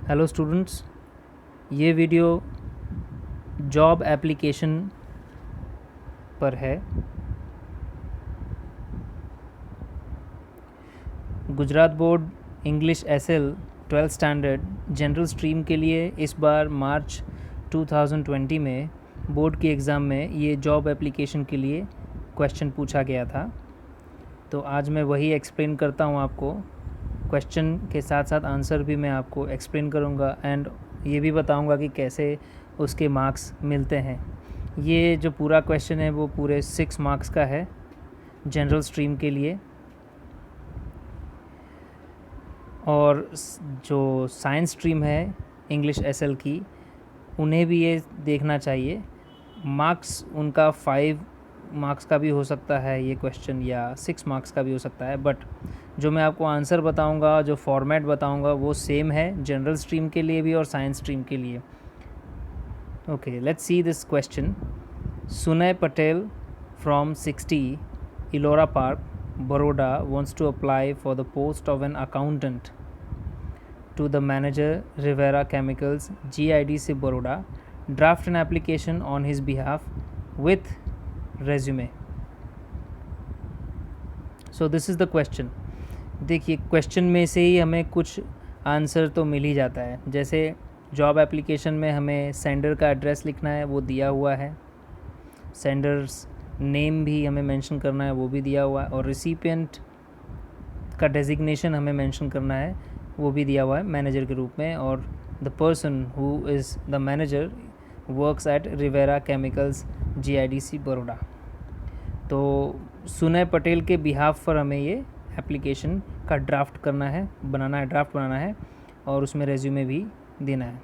Hello students, ये video job application पर है। Gujarat board English SL 12th standard general stream के लिए इस बार मार्च 2020 में बोर्ड की एग्ज़ाम में ये जॉब एप्लीकेशन के लिए क्वेश्चन पूछा गया था। तो आज मैं वही एक्सप्लेन करता हूँ आपको। क्वेश्चन के साथ साथ आंसर भी मैं आपको एक्सप्लेन करूँगा एंड ये भी बताऊँगा कि कैसे उसके मार्क्स मिलते हैं। ये जो पूरा क्वेश्चन है वो पूरे 6 मार्क्स का है जनरल स्ट्रीम के लिए, और जो साइंस स्ट्रीम है इंग्लिश एसएल की उन्हें भी ये देखना चाहिए। मार्क्स उनका 5 मार्क्स का भी हो सकता है ये क्वेश्चन, या 6 मार्क्स का भी हो सकता है, बट जो मैं आपको आंसर बताऊंगा, जो फॉर्मेट बताऊंगा वो सेम है जनरल स्ट्रीम के लिए भी और साइंस स्ट्रीम के लिए। Okay, let's see this question. Sunay Patel from 60 Ellora park, Baroda wants to apply for the post of an accountant to the manager Rivera Chemicals GIDC Baroda. Draft an application on his behalf with resume. So this is the question. देखिए, question में से ही हमें कुछ answer तो मिल ही जाता है। जैसे job application में हमें सेंडर का एड्रेस लिखना है, वो दिया हुआ है। सेंडर्स नेम भी हमें मेंशन करना है, वो भी दिया हुआ है। और रिसिपिएंट का डेजिग्नेशन हमें मेंशन करना है, वो भी दिया हुआ है मैनेजर के रूप में। और the person who is the manager works at Rivera chemicals GIDC Baroda. तो सुनय पटेल के बिहाफ पर हमें ये एप्लीकेशन का ड्राफ्ट करना है, ड्राफ्ट बनाना है और उसमें रेज्यूमे भी देना है।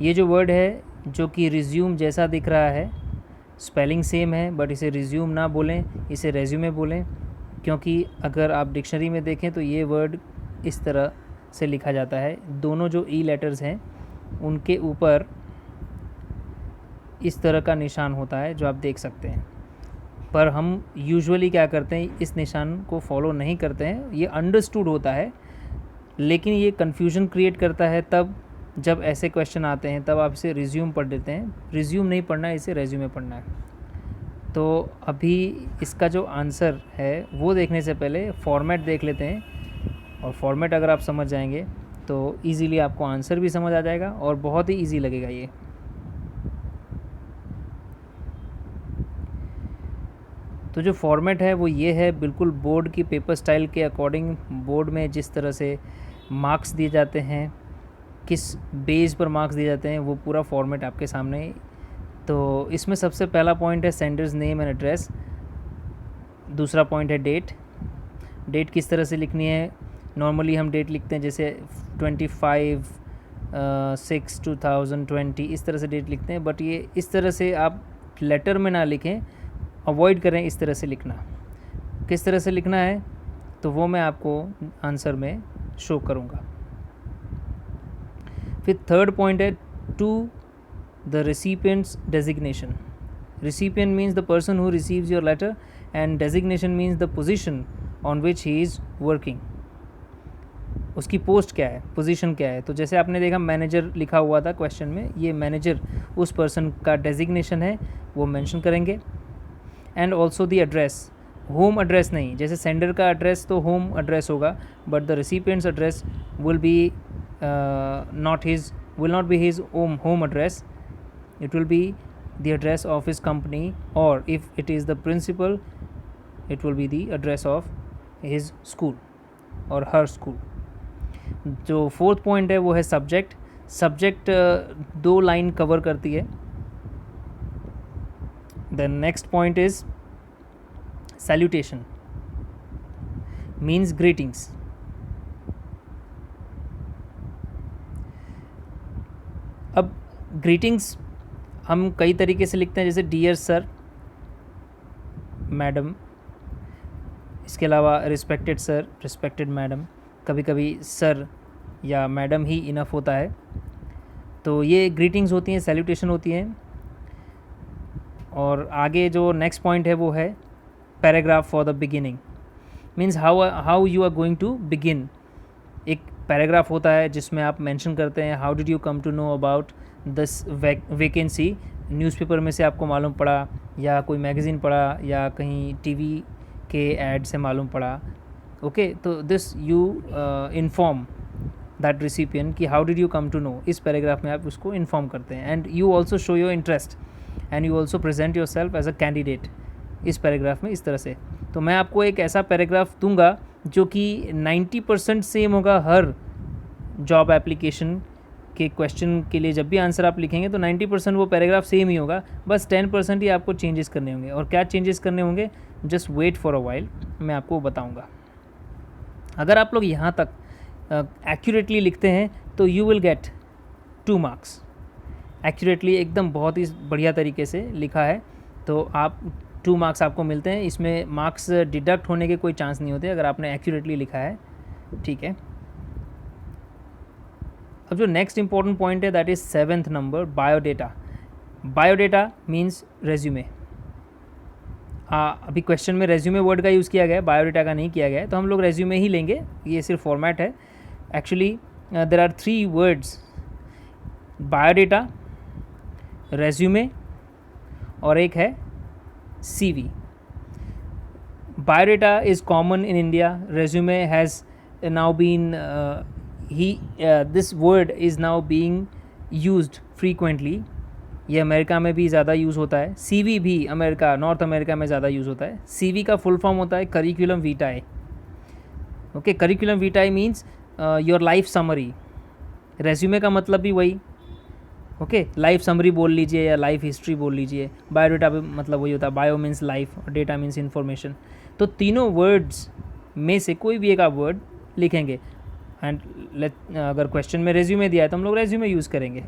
ये जो वर्ड है जो कि रिज्यूम जैसा दिख रहा है, स्पेलिंग सेम है, बट इसे रिज्यूम ना बोलें, इसे रेज्यूमे बोलें, क्योंकि अगर आप डिक्शनरी में देखें तो ये वर्ड इस तरह से लिखा जाता है। दोनों जो ई लेटर्स हैं उनके ऊपर इस तरह का निशान होता है जो आप देख सकते हैं, पर हम यूजुअली क्या करते हैं, इस निशान को फॉलो नहीं करते हैं। ये अंडरस्टूड होता है, लेकिन ये कन्फ्यूजन क्रिएट करता है तब जब ऐसे क्वेश्चन आते हैं, तब आप इसे रिज्यूम पढ़ देते हैं। रिज्यूम नहीं पढ़ना है, इसे रेज्यूमे पढ़ना है। तो अभी इसका जो आंसर है वो देखने से पहले फॉर्मेट देख लेते हैं, और फॉर्मेट अगर आप समझ जाएंगे तो इजीली आपको आंसर भी समझ आ जाएगा और बहुत ही इजी लगेगा ये। तो जो फॉर्मेट है वो ये है, बिल्कुल बोर्ड की पेपर स्टाइल के अकॉर्डिंग। बोर्ड में जिस तरह से मार्क्स दिए जाते हैं, किस बेस पर मार्क्स दिए जाते हैं, वो पूरा फॉर्मेट आपके सामने। तो इसमें सबसे पहला पॉइंट है सेंडर्स नेम एंड एड्रेस। दूसरा पॉइंट है डेट। डेट किस तरह से लिखनी है? नॉर्मली हम डेट लिखते हैं जैसे 25/6/2020, इस तरह से डेट लिखते हैं, बट ये इस तरह से आप लेटर में ना लिखें, अवॉइड करें इस तरह से लिखना। किस तरह से लिखना है तो वो मैं आपको आंसर में शो करूँगा। फिर थर्ड पॉइंट है to the recipient's designation. Recipient means the person who receives your letter and designation means the position on which he is working. उसकी पोस्ट क्या है, पोजीशन क्या है। तो जैसे आपने देखा मैनेजर लिखा हुआ था क्वेश्चन में, ये मैनेजर उस पर्सन का डेजिग्नेशन है, वो मेंशन करेंगे। And also the address, home address नहीं, जैसे सेंडर का एड्रेस तो होम एड्रेस होगा, but the recipient's address will be will not be his home address. It will be the address of his company, or if it is the principal, it will be the address of his school or her school. जो fourth point है वो है subject. Subject 2 line cover करती है। The next point is salutation, means greetings. अब greetings हम कई तरीके से लिखते हैं, जैसे डियर सर, मैडम, इसके अलावा रिस्पेक्टेड सर, रिस्पेक्टेड मैडम, कभी कभी सर या मैडम ही इनफ होता है। तो ये ग्रीटिंग्स होती हैं, सैल्यूटेशन होती हैं। और आगे जो नेक्स्ट पॉइंट है वो है paragraph for the beginning, means how you are going to begin. एक पैराग्राफ होता है जिसमें आप मेंशन करते हैं how did you come to know about this vacancy, newspaper में से आपको मालूम पड़ा या कोई मैगज़ीन पढ़ा या कहीं टीवी के ऐड से मालूम पड़ा। ओके, तो this you inform that recipient कि how did you come to know, इस पैराग्राफ में आप उसको इन्फॉर्म करते हैं। And you also show your interest and you also present yourself as a candidate इस पैराग्राफ में, इस तरह से। तो मैं आपको एक ऐसा पैराग्राफ दूंगा जो कि 90% सेम होगा हर जॉब एप्लीकेशन के क्वेश्चन के लिए। जब भी आंसर आप लिखेंगे तो 90% वो पैराग्राफ सेम ही होगा, बस 10% ही आपको चेंजेस करने होंगे। और क्या चेंजेस करने होंगे, just wait for a while, मैं आपको बताऊंगा। अगर आप लोग यहाँ तक एक्यूरेटली लिखते हैं तो you will get 2 marks. Accurately एकदम बहुत ही बढ़िया तरीके से लिखा है तो आप 2 मार्क्स आपको मिलते हैं। इसमें मार्क्स डिडक्ट होने के कोई चांस नहीं होते अगर आपने एक्यूरेटली लिखा है, ठीक है। अब जो नेक्स्ट इंपॉर्टेंट पॉइंट है that is 7th number, biodata. Biodata means resume. अभी क्वेश्चन में रेज्यूमे वर्ड का यूज़ किया गया है, बायोडेटा का नहीं किया गया है, तो हम लोग रेज्यूमे ही लेंगे, ये सिर्फ फॉर्मेट है। Actually there are 3 words, biodata, resume और एक है CV. Biodata is common in India, resume has now been this word is now being used frequently। ये अमेरिका में भी ज़्यादा यूज़ होता है। सीवी भी अमेरिका, नॉर्थ अमेरिका में ज़्यादा यूज़ होता है। सीवी का फुल फॉर्म होता है curriculum vitae. Okay, curriculum vitae means your life summary. Resume का मतलब भी वही, ओके, लाइफ समरी बोल लीजिए या लाइफ हिस्ट्री बोल लीजिए। बायोडेटा भी मतलब वही होता है, बायो मीन्स लाइफ और डेटा मीन्स इन्फॉर्मेशन। तो तीनों वर्ड्स में से कोई भी एक आप वर्ड लिखेंगे एंड अगर क्वेश्चन में रेज्यूमे दिया है तो हम लोग रेज्यूमे यूज़ करेंगे।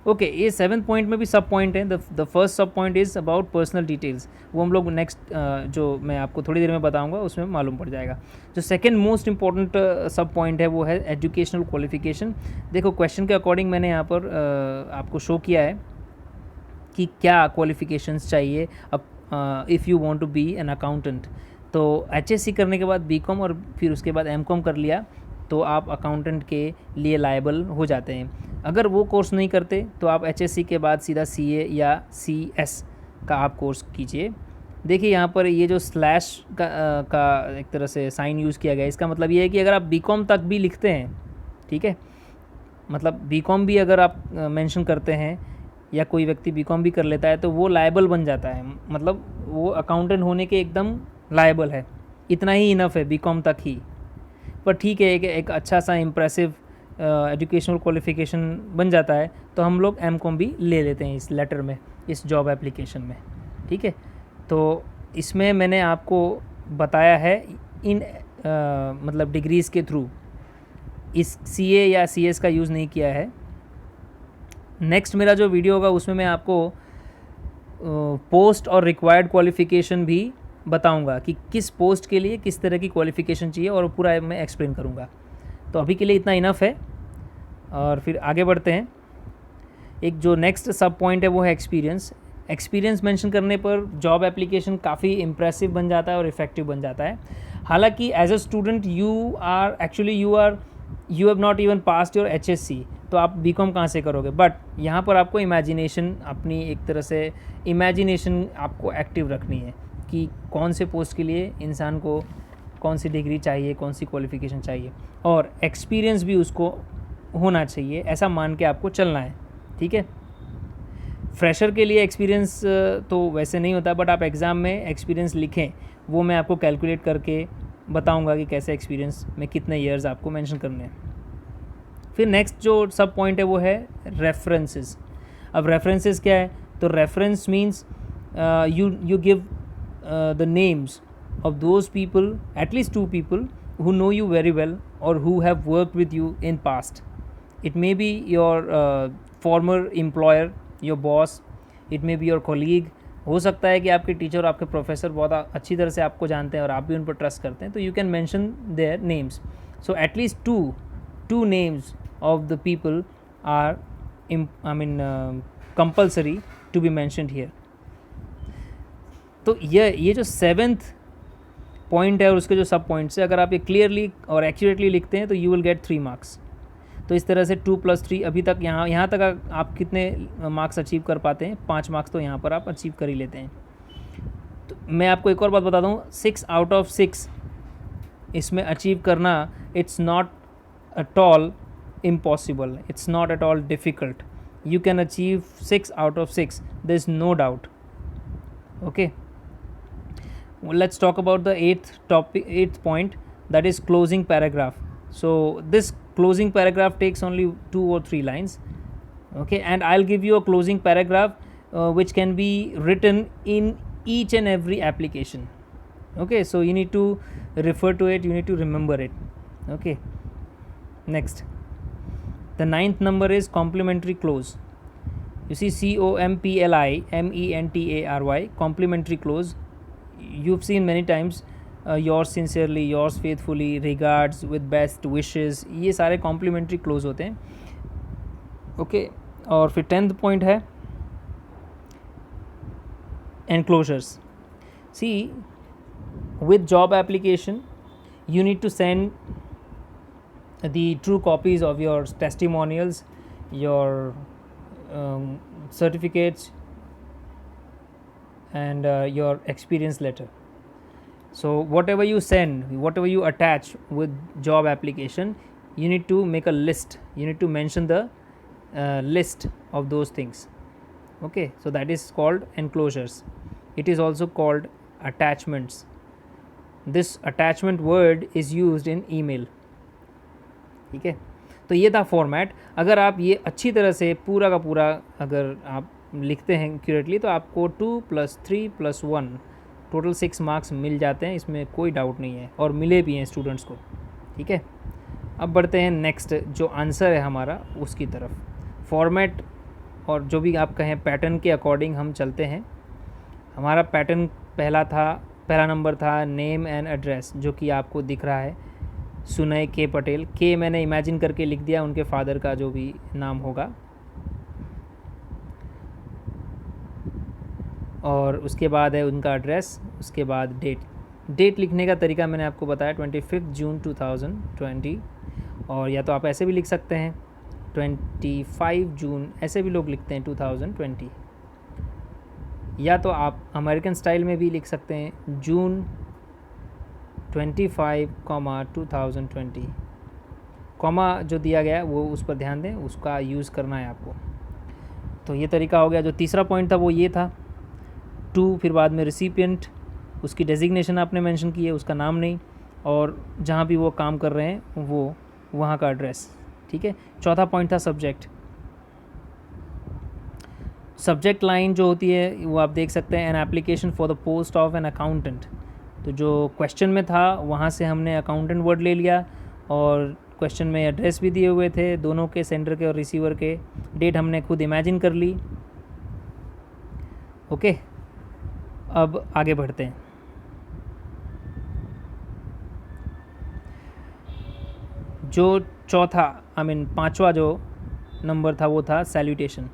ओके, ये 7th पॉइंट में भी सब पॉइंट है। द फर्स्ट सब point is about personal details, वो हम लोग नेक्स्ट जो मैं आपको थोड़ी देर में बताऊंगा उसमें मालूम पड़ जाएगा। जो सेकंड मोस्ट इंपॉर्टेंट सब पॉइंट है वो है एजुकेशनल क्वालिफिकेशन। देखो क्वेश्चन के अकॉर्डिंग मैंने यहाँ पर आपको शो किया है कि क्या क्वालिफिकेशंस चाहिए if you want to be an accountant. तो HSC करने के बाद BCom और फिर उसके बाद MCom कर लिया तो आप अकाउंटेंट के लिए लायबल हो जाते हैं। अगर वो कोर्स नहीं करते तो आप HSC के बाद सीधा CA या CS का आप कोर्स कीजिए। देखिए यहाँ पर ये जो स्लैश का एक तरह से साइन यूज़ किया गया है, इसका मतलब ये है कि अगर आप BCom तक भी लिखते हैं, ठीक है, मतलब BCom भी अगर आप मेंशन करते हैं या कोई व्यक्ति BCom भी कर लेता है तो वो लायबल बन जाता है, मतलब वो अकाउंटेंट होने के एकदम लायबल है। इतना ही इनफ है BCom तक ही, पर ठीक है, एक अच्छा सा इम्प्रेसिव एजुकेशनल क्वालिफिकेशन बन जाता है तो हम लोग MCom भी ले लेते हैं इस लेटर में, इस जॉब एप्लीकेशन में, ठीक है। तो इसमें मैंने आपको बताया है इन मतलब डिग्रीज़ के थ्रू, इस CA या CS का यूज़ नहीं किया है। नेक्स्ट मेरा जो वीडियो होगा उसमें मैं आपको पोस्ट और रिक्वायर्ड क्वालिफ़िकेशन भी बताऊंगा कि किस पोस्ट के लिए किस तरह की क्वालिफ़िकेशन चाहिए और पूरा मैं एक्सप्लेन करूंगा। तो अभी के लिए इतना इनफ है और फिर आगे बढ़ते हैं। एक जो नेक्स्ट सब पॉइंट है वो है एक्सपीरियंस। एक्सपीरियंस मेंशन करने पर जॉब एप्लीकेशन काफ़ी इम्प्रेसिव बन जाता है और इफ़ेक्टिव बन जाता है। हालांकि as a student you have not even passed your HSC, तो आप BCom कहाँ से करोगे। बट यहाँ पर आपको इमेजिनेशन, अपनी एक तरह से इमेजिनेशन आपको एक्टिव रखनी है कि कौन से पोस्ट के लिए इंसान को कौन सी डिग्री चाहिए, कौन सी क्वालिफ़िकेशन चाहिए, और एक्सपीरियंस भी उसको होना चाहिए, ऐसा मान के आपको चलना है, ठीक है। फ्रेशर के लिए एक्सपीरियंस तो वैसे नहीं होता, बट आप एग्ज़ाम में एक्सपीरियंस लिखें, वो मैं आपको कैलकुलेट करके बताऊंगा कि कैसे एक्सपीरियंस में कितने ईयर्स आपको मेंशन करने हैं। फिर नेक्स्ट जो सब पॉइंट है वो है रेफरेंसेस। अब रेफरेंसेस क्या है, तो reference means you give the names of those people, at least 2 people who know you very well or who have worked with you in past. It may be your former employer, your boss, it may be your colleague. हो सकता है कि आपके teacher, आपके professor बहुत अच्छी तरह से आपको जानते हैं और आप भी उन पर ट्रस्ट करते हैं, तो you can mention their names. So at least two names of the people are compulsory to be mentioned here. तो ये जो 7th पॉइंट है और उसके जो सब पॉइंट्स है, अगर आप ये क्लियरली और एक्यूरेटली लिखते हैं तो यू विल गेट 3 मार्क्स। तो इस तरह से 2+3 अभी तक यहाँ तक आप कितने मार्क्स अचीव कर पाते हैं? 5 मार्क्स तो यहाँ पर आप अचीव कर ही लेते हैं। तो मैं आपको एक और बात बता दूँ, 6 आउट ऑफ 6 इसमें अचीव करना, it's not at all impossible, it's not at all difficult. You can achieve 6 out of 6, there is no doubt. Okay, let's talk about the eighth point, that is closing paragraph. So this closing paragraph takes only 2 or 3 lines. Okay, and I'll give you a closing paragraph which can be written in each and every application. Okay, so you need to refer to it, you need to remember it. Okay, next, the 9th number is complementary clause. You see, COMPLIMENTARY, complementary clause. You've seen many times, yours sincerely, yours faithfully, regards, with best wishes, ये सारे complimentary close होते हैं। Okay, और फिर 10th point है enclosures. See, with job application you need to send the true copies of your testimonials, your certificates, and your experience letter. So whatever you send, whatever you attach with job application, you need to make a list, you need to mention the list of those things. Okay, so that is called enclosures. It is also called attachments. This attachment word is used in email. ठीक है, तो ये था format. अगर आप ये अच्छी तरह से पूरा का पूरा अगर आप लिखते हैं एक्यूरेटली तो आपको 2+3+1 टोटल 6 मार्क्स मिल जाते हैं, इसमें कोई डाउट नहीं है, और मिले भी हैं स्टूडेंट्स को। ठीक है, अब बढ़ते हैं नेक्स्ट जो आंसर है हमारा उसकी तरफ। फॉर्मेट और जो भी आप कहें पैटर्न के अकॉर्डिंग हम चलते हैं। हमारा पैटर्न पहला नंबर था नेम एंड एड्रेस, जो कि आपको दिख रहा है, सुनय के पटेल। के मैंने इमेजिन करके लिख दिया, उनके फादर का जो भी नाम होगा। और उसके बाद है उनका एड्रेस, उसके बाद डेट लिखने का तरीका मैंने आपको बताया, 25 जून 2020। और या तो आप ऐसे भी लिख सकते हैं 25 जून, ऐसे भी लोग लिखते हैं 2020। या तो आप अमेरिकन स्टाइल में भी लिख सकते हैं जून 25, 2020। कॉमा जो दिया गया है वो उस पर ध्यान दें, उसका यूज़ करना है आपको। तो ये तरीका हो गया। जो तीसरा पॉइंट था वो ये था, टू, फिर बाद में रिसिपिएंट, उसकी डेजिग्नेशन आपने मेंशन की है, उसका नाम नहीं, और जहाँ भी वो काम कर रहे हैं वो वहाँ का एड्रेस। ठीक है, चौथा पॉइंट था सब्जेक्ट। सब्जेक्ट लाइन जो होती है वो आप देख सकते हैं, an application for the post of N accountant. तो जो क्वेश्चन में था वहाँ से हमने अकाउंटेंट वर्ड ले लिया, और क्वेश्चन में एड्रेस भी दिए हुए थे दोनों के, सेंडर के और रिसीवर के। डेट हमने खुद इमेजिन कर ली। ओके, अब आगे बढ़ते हैं। जो चौथा पांचवा जो नंबर था वो था salutation.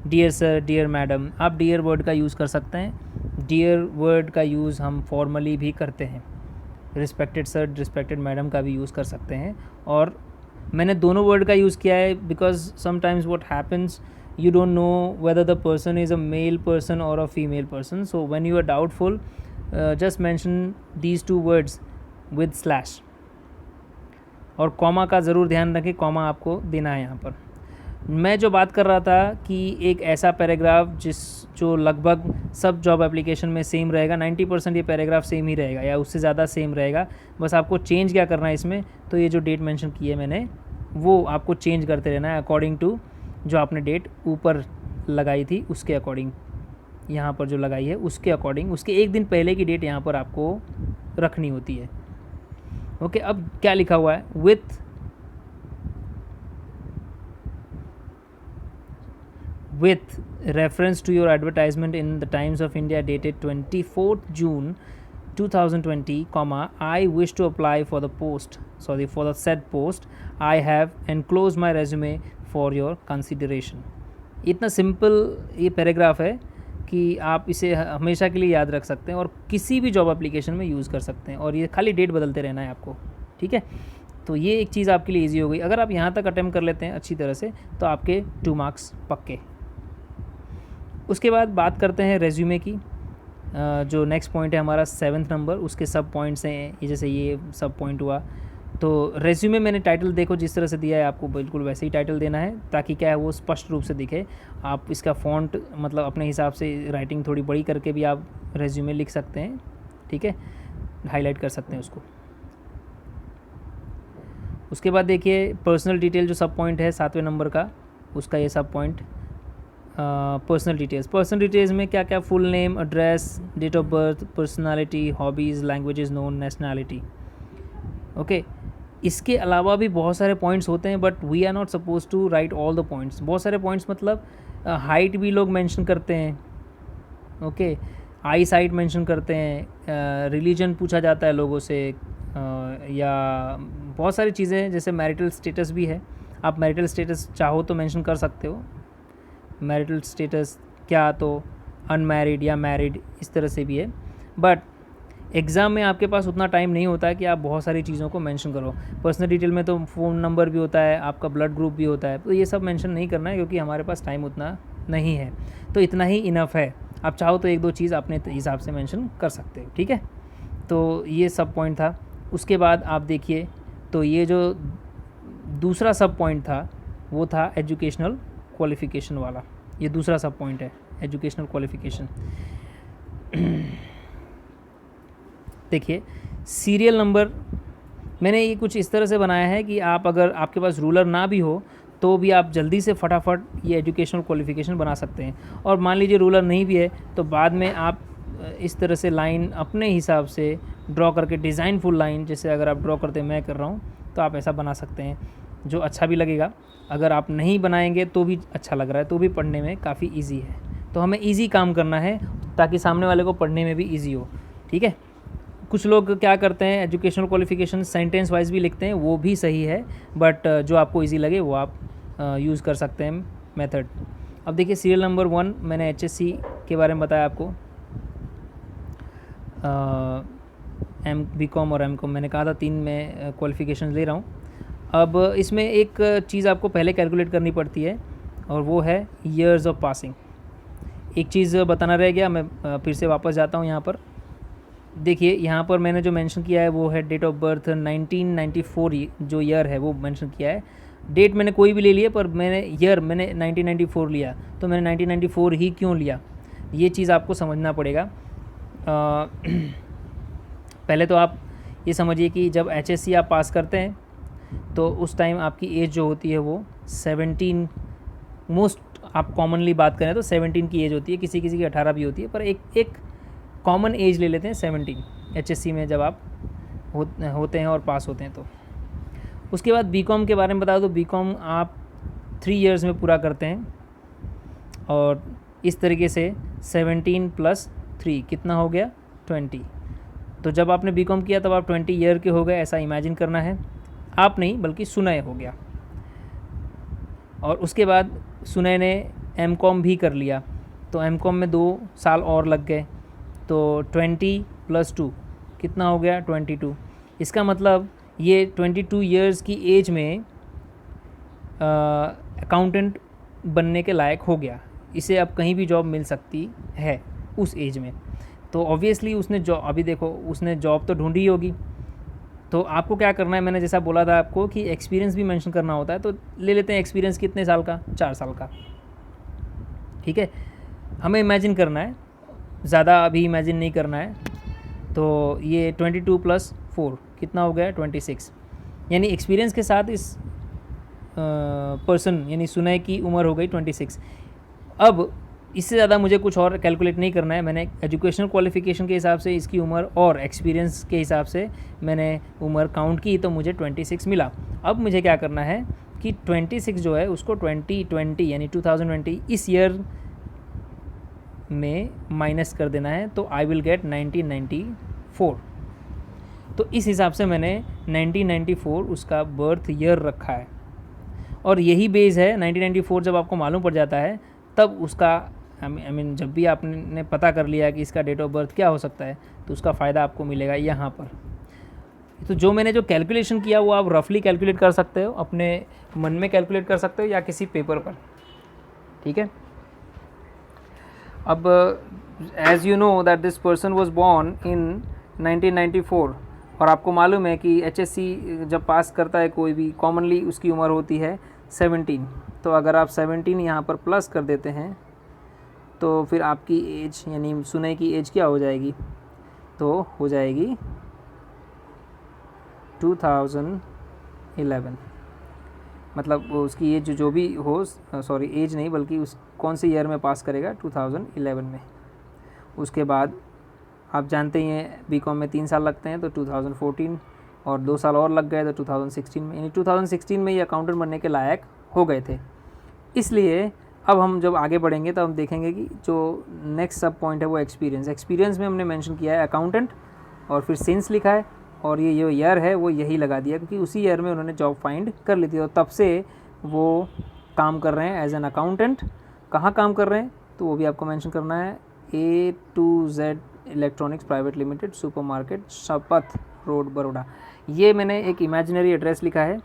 Dear sir, dear madam, आप डियर वर्ड का यूज़ कर सकते हैं। डियर वर्ड का यूज़ हम फॉर्मली भी करते हैं। रिस्पेक्टेड सर, रिस्पेक्टेड मैडम का भी यूज़ कर सकते हैं। और मैंने दोनों वर्ड का यूज़ किया है because sometimes what happens, you don't know whether the person is a male person or a female person. So when you are doubtful, just mention these two words with slash. और comma का ज़रूर ध्यान रखें, comma आपको देना है यहाँ पर। मैं जो बात कर रहा था कि एक ऐसा पैराग्राफ जो लगभग सब जॉब एप्लीकेशन में सेम रहेगा, 90% ये पैराग्राफ सेम ही रहेगा या उससे ज़्यादा सेम रहेगा। बस आपको चेंज क्या करना है इसमें, तो ये जो डेट मेंशन की है मैंने वो आपको चेंज करते रहना है अकॉर्डिंग टू जो आपने डेट ऊपर लगाई थी उसके अकॉर्डिंग। यहाँ पर जो लगाई है उसके अकॉर्डिंग, उसके एक दिन पहले की डेट यहाँ पर आपको रखनी होती है। ओके, अब क्या लिखा हुआ है, with reference to your advertisement in the Times of India dated 24th June 2020, I wish to apply for the said post. I have enclosed my resume for your consideration. इतना सिंपल ये paragraph है कि आप इसे हमेशा के लिए याद रख सकते हैं और किसी भी जॉब एप्लीकेशन में यूज़ कर सकते हैं, और ये खाली डेट बदलते रहना है आपको, ठीक है। तो ये एक चीज़ आपके लिए ईजी हो गई। अगर आप यहाँ तक अटेम्प्ट कर लेते हैं अच्छी तरह से तो आपके 2 मार्क्स पक्के। उसके बाद बात करते हैं रेज्यूमे की। जो नेक्स्ट पॉइंट है हमारा 7th नंबर, उसके सब पॉइंट्स हैं ये, जैसे ये सब पॉइंट हुआ। तो रेज्यूमे मैंने टाइटल देखो जिस तरह से दिया है आपको बिल्कुल वैसे ही टाइटल देना है, ताकि क्या है वो स्पष्ट रूप से दिखे। आप इसका फ़ॉन्ट मतलब अपने हिसाब से राइटिंग थोड़ी बड़ी करके भी आप रेज्यूमे लिख सकते हैं, ठीक है, हाईलाइट कर सकते हैं उसको। उसके बाद देखिए पर्सनल डिटेल जो सब पॉइंट है 7वें नंबर का, उसका ये सब पॉइंट पर्सनल डिटेल्स में क्या क्या, full name, address, date of birth, personality, hobbies, languages known, nationality. Okay, इसके अलावा भी बहुत सारे पॉइंट्स होते हैं, but we are not suppose to write all the points. बहुत सारे पॉइंट्स मतलब हाइट भी लोग मेंशन करते हैं, ओके, आई साइट मेंशन करते हैं, रिलीजन पूछा जाता है लोगों से, या बहुत सारी चीज़ें, जैसे मैरिटल स्टेटस भी है। आप मैरिटल स्टेटस चाहो तो मेंशन कर सकते हो, मैरिटल स्टेटस क्या, तो अनमैरिड या मैरिड, इस तरह से भी है। बट एग्ज़ाम में आपके पास उतना टाइम नहीं होता है कि आप बहुत सारी चीज़ों को मेंशन करो। पर्सनल डिटेल में तो फ़ोन नंबर भी होता है, आपका ब्लड ग्रुप भी होता है, तो ये सब मेंशन नहीं करना है क्योंकि हमारे पास टाइम उतना नहीं है। तो इतना ही इनफ है। आप चाहो तो 1-2 चीज़ अपने हिसाब से मेंशन कर सकते हो, ठीक है। तो ये सब पॉइंट था। उसके बाद आप देखिए, तो ये जो दूसरा सब पॉइंट था वो था एजुकेशनल क्वालिफ़िकेशन वाला। ये दूसरा सब पॉइंट है, एजुकेशनल क्वालिफ़िकेशन। देखिए सीरियल नंबर मैंने ये कुछ इस तरह से बनाया है कि आप अगर आपके पास रूलर ना भी हो तो भी आप जल्दी से फटाफट ये एजुकेशनल क्वालिफ़िकेशन बना सकते हैं। और मान लीजिए रूलर नहीं भी है तो बाद में आप इस तरह से लाइन अपने हिसाब से ड्रॉ करके, डिज़ाइन फुल लाइन, जैसे अगर आप ड्रॉ करते हैं, मैं कर रहा हूँ, तो आप ऐसा बना सकते हैं जो अच्छा भी लगेगा। अगर आप नहीं बनाएंगे तो भी अच्छा लग रहा है, तो भी पढ़ने में काफ़ी ईजी है। तो हमें ईजी काम करना है ताकि सामने वाले को पढ़ने में भी ईजी हो, ठीक है। कुछ लोग क्या करते हैं, एजुकेशनल क्वालिफ़िकेशन सेंटेंस वाइज भी लिखते हैं, वो भी सही है, बट जो आपको ईजी लगे वो आप यूज़ कर सकते हैं मेथड। अब देखिए सीरियल नंबर 1 मैंने HSC के बारे में बताया आपको, BCom और MCom मैंने कहा था 3 में क्वालिफ़िकेशन ले रहा हूँ। अब इसमें एक चीज़ आपको पहले कैलकुलेट करनी पड़ती है और वो है ईयर्स ऑफ पासिंग। एक चीज़ बताना रह गया, मैं फिर से वापस जाता हूँ यहाँ पर। देखिए यहाँ पर मैंने जो मेंशन किया है वो है डेट ऑफ बर्थ 1994, जो ईयर है वो मेंशन किया है। डेट मैंने कोई भी ले लिया, पर मैंने ईयर मैंने 1994 लिया। तो मैंने 1994 ही क्यों लिया, ये चीज़ आपको समझना पड़ेगा। पहले तो आप ये समझिए कि जब HSC आप पास करते हैं तो उस टाइम आपकी एज जो होती है वो 17, मोस्ट आप कॉमनली बात करें तो 17 की एज होती है, किसी किसी की 18 भी होती है, पर एक कॉमन एज ले लेते हैं 17 HSC में जब आप होते हैं और पास होते हैं। तो उसके बाद BCom के बारे में बता दो। BCom आप 3 इयर्स में पूरा करते हैं और इस तरीके से 17 + 3 कितना हो गया, 20। तो जब आपने BCom किया तब आप 20 ईयर के हो गए, ऐसा इमेजिन करना है। आप नहीं बल्कि सुनय हो गया। और उसके बाद सुनय ने MCom भी कर लिया, तो MCom में 2 साल और लग गए, तो 20 + 2 कितना हो गया, 22। इसका मतलब ये 22 ईयर्स की एज में अकाउंटेंट बनने के लायक हो गया। इसे अब कहीं भी जॉब मिल सकती है उस एज में। तो ऑब्वियसली उसने जॉब, अभी देखो उसने जॉब तो ढूंढी होगी। तो आपको क्या करना है, मैंने जैसा बोला था आपको कि एक्सपीरियंस भी मेंशन करना होता है, तो ले लेते हैं एक्सपीरियंस कितने साल का, 4 साल का, ठीक है। हमें इमेजिन करना है, ज़्यादा अभी इमेजिन नहीं करना है। तो ये 22 + 4 कितना हो गया, 26। यानी एक्सपीरियंस के साथ इस पर्सन यानी सुनय की उम्र हो गई 26। अब इससे ज़्यादा मुझे कुछ और कैलकुलेट नहीं करना है। मैंने एजुकेशनल क्वालिफ़िकेशन के हिसाब से इसकी उम्र और एक्सपीरियंस के हिसाब से मैंने उम्र काउंट की, तो मुझे 26 मिला। अब मुझे क्या करना है कि 26 जो है उसको 2020 यानी 2020 इस ईयर में माइनस कर देना है, तो आई विल गेट 1994। तो इस हिसाब से मैंने 1994 उसका बर्थ ईयर रखा है। और यही बेस है, 1994 जब आपको मालूम पड़ जाता है तब उसका आई मीन जब भी आपने पता कर लिया कि इसका डेट ऑफ बर्थ क्या हो सकता है, तो उसका फ़ायदा आपको मिलेगा यहाँ पर। तो जो मैंने जो कैलकुलेशन किया वो आप रफली कैलकुलेट कर सकते हो, अपने मन में कैलकुलेट कर सकते हो या किसी पेपर पर, ठीक है। अब as you know that this person was born in 1994, और आपको मालूम है कि HSC जब पास करता है कोई भी, कॉमनली उसकी उम्र होती है 17। तो अगर आप 17 यहाँ पर प्लस कर देते हैं तो फिर आपकी एज यानी सुनई की एज क्या हो जाएगी, तो हो जाएगी 2011। मतलब उसकी एज जो भी हो, सॉरी एज नहीं बल्कि उस कौन से ईयर में पास करेगा, 2011 में। उसके बाद आप जानते ही हैं बीकॉम में 3 साल लगते हैं, तो 2014 और 2 साल और लग गए तो 2016 में, यानी 2016 में ये अकाउंटेंट बनने के लायक हो गए थे। इसलिए अब हम जब आगे बढ़ेंगे तो हम देखेंगे कि जो नेक्स्ट सब पॉइंट है वो एक्सपीरियंस। एक्सपीरियंस में हमने मेंशन किया है अकाउंटेंट और फिर सिंस लिखा है, और ये जो ईयर है वो यही लगा दिया क्योंकि उसी ईयर में उन्होंने जॉब फाइंड कर ली थी, और तब से वो काम कर रहे हैं एज एन अकाउंटेंट। कहाँ काम कर रहे हैं तो वो भी आपको मेंशन करना है, A to Z electronics private limited, super market, शपथ रोड, बड़ौदा। ये मैंने एक इमेजिनरी एड्रेस लिखा है,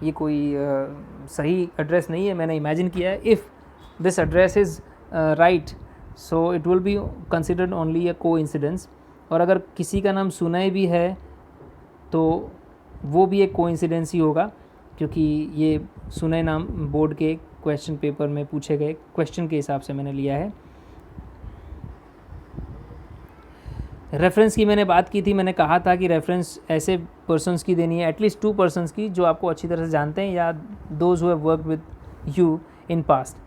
ये कोई सही एड्रेस नहीं है, मैंने इमेजिन किया है। If this address is right so it will be considered only a coincidence, और अगर किसी का नाम सुनय भी है तो वो भी एक कोइंसिडेंस ही होगा, क्योंकि ये सुनय नाम बोर्ड के क्वेश्चन पेपर में पूछे गए क्वेश्चन के हिसाब से मैंने लिया है। रेफरेंस की मैंने बात की थी, मैंने कहा था कि रेफरेंस ऐसे पर्सन्स की देनी है, एटलीस्ट 2 पर्सन्स की जो आपको अच्छी तरह से जानते हैं, या those who have worked with you in past.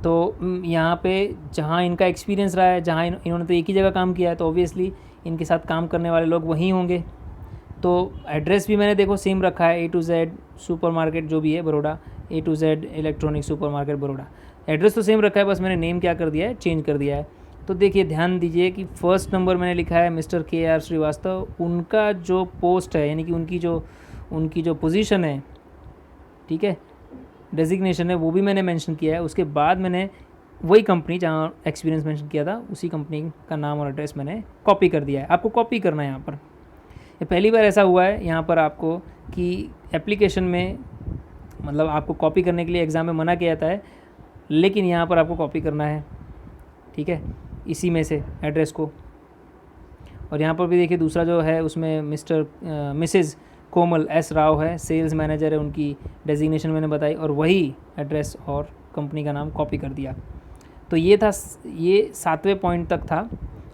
तो यहाँ पे जहाँ इनका एक्सपीरियंस रहा है, जहाँ इन्होंने तो एक ही जगह काम किया है, तो ऑब्वियसली इनके साथ काम करने वाले लोग वहीं होंगे। तो एड्रेस भी मैंने देखो सेम रखा है, A to Z super market जो भी है Baroda, A to Z electronic super market Baroda. Address तो सेम रखा है, बस मैंने नेम क्या कर दिया है, चेंज कर दिया है। तो देखिए ध्यान दीजिए कि फर्स्ट नंबर मैंने लिखा है मिस्टर KR श्रीवास्तव, उनका जो पोस्ट है यानी कि उनकी जो पोजीशन है, ठीक है, डेजिग्नेशन है, वो भी मैंने मेंशन किया है। उसके बाद मैंने वही कंपनी जहाँ एक्सपीरियंस मेंशन किया था उसी कंपनी का नाम और एड्रेस मैंने कॉपी कर दिया है। आपको कॉपी करना है यहाँ पर, ये पहली बार ऐसा हुआ है यहाँ पर आपको कि एप्लीकेशन में, मतलब आपको कॉपी करने के लिए एग्ज़ाम में मना किया जाता है, लेकिन यहाँ पर आपको कॉपी करना है, ठीक है, इसी में से एड्रेस को। और यहाँ पर भी देखिए दूसरा जो है उसमें मिसेज़ कोमल S राव है, सेल्स मैनेजर है, उनकी डेजिग्नेशन मैंने बताई और वही एड्रेस और कंपनी का नाम कॉपी कर दिया। तो ये 7वें पॉइंट तक था।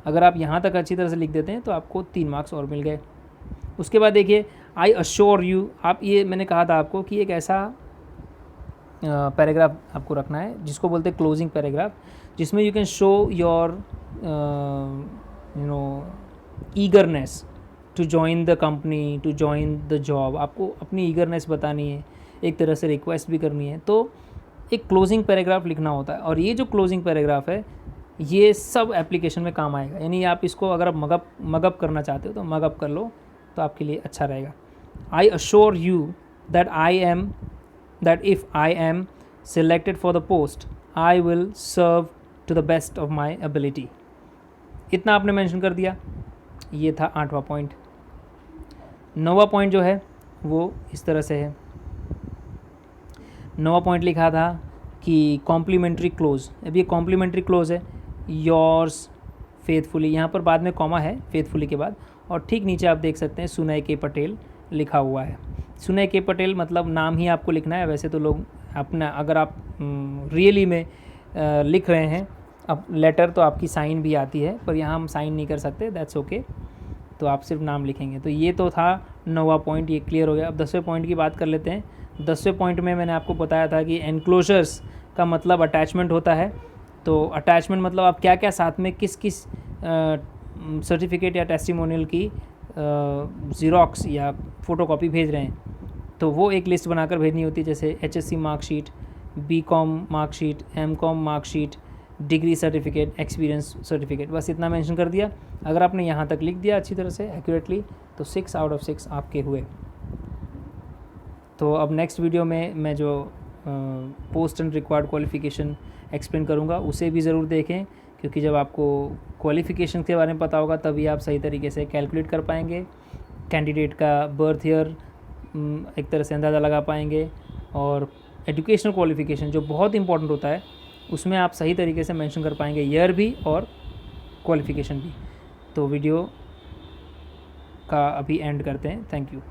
अगर आप यहाँ तक अच्छी तरह से लिख देते हैं तो आपको 3 मार्क्स और मिल गए। उसके बाद देखिए आई अश्योर यू, आप ये मैंने कहा था आपको कि एक ऐसा पैराग्राफ आपको रखना है जिसको बोलते हैं क्लोजिंग पैराग्राफ, जिसमें you can show your eagerness to join the company, to join the job. आपको अपनी ईगरनेस बतानी है, एक तरह से रिक्वेस्ट भी करनी है, तो एक क्लोजिंग पैराग्राफ लिखना होता है। और ये जो क्लोजिंग पैराग्राफ है ये सब एप्लीकेशन में काम आएगा, यानी आप इसको अगर आप मगअप करना चाहते हो तो मगअप कर लो तो आपके लिए अच्छा रहेगा। I assure you that if I am selected for the post I will serve to the best of my ability। इतना आपने मेंशन कर दिया। ये था 8वां पॉइंट। 9वां पॉइंट जो है वो इस तरह से है। 9वां पॉइंट लिखा था कि कॉम्प्लीमेंट्री क्लोज। अब ये कॉम्प्लीमेंट्री क्लोज है, योर्स फेथफुली, यहाँ पर बाद में कॉमा है फेथफुली के बाद, और ठीक नीचे आप देख सकते हैं सुनय के पटेल लिखा हुआ है। सुनय के पटेल मतलब नाम ही आपको लिखना है, वैसे तो लोग अपना, अगर आप रियली में लिख रहे हैं अब लेटर तो आपकी साइन भी आती है, पर यहाँ हम साइन नहीं कर सकते, दैट्स ओके, तो आप सिर्फ नाम लिखेंगे। तो ये तो था 9वां पॉइंट, ये क्लियर हो गया। अब 10वें पॉइंट की बात कर लेते हैं। 10वें पॉइंट में मैंने आपको बताया था कि एनक्लोजर्स का मतलब अटैचमेंट होता है। तो अटैचमेंट मतलब आप क्या क्या साथ में किस किस सर्टिफिकेट या टेस्टिमोनियल की ज़ीरॉक्स या फ़ोटोकॉपी भेज रहे हैं, तो वो एक लिस्ट बनाकर भेजनी होती है, जैसे HSC marksheet, BCom marksheet, MCom marksheet, degree certificate, experience certificate, बस इतना मेंशन कर दिया। अगर आपने यहाँ तक लिख दिया अच्छी तरह से एक्यूरेटली तो 6 आउट ऑफ 6 आपके हुए। तो अब नेक्स्ट वीडियो में मैं जो post and required qualification explain करूँगा, उसे भी ज़रूर देखें, क्योंकि जब आपको क्वालिफ़िकेशन के बारे में पता होगा तभी आप सही तरीके से कैलकुलेट कर पाएंगे, कैंडिडेट का बर्थ ईयर एक तरह से अंदाज़ा लगा पाएंगे, और एजुकेशनल क्वालिफ़िकेशन जो बहुत इंपॉर्टेंट होता है उसमें आप सही तरीके से मेंशन कर पाएंगे, ईयर भी और क्वालिफ़िकेशन भी। तो वीडियो का अभी एंड करते हैं। Thank you.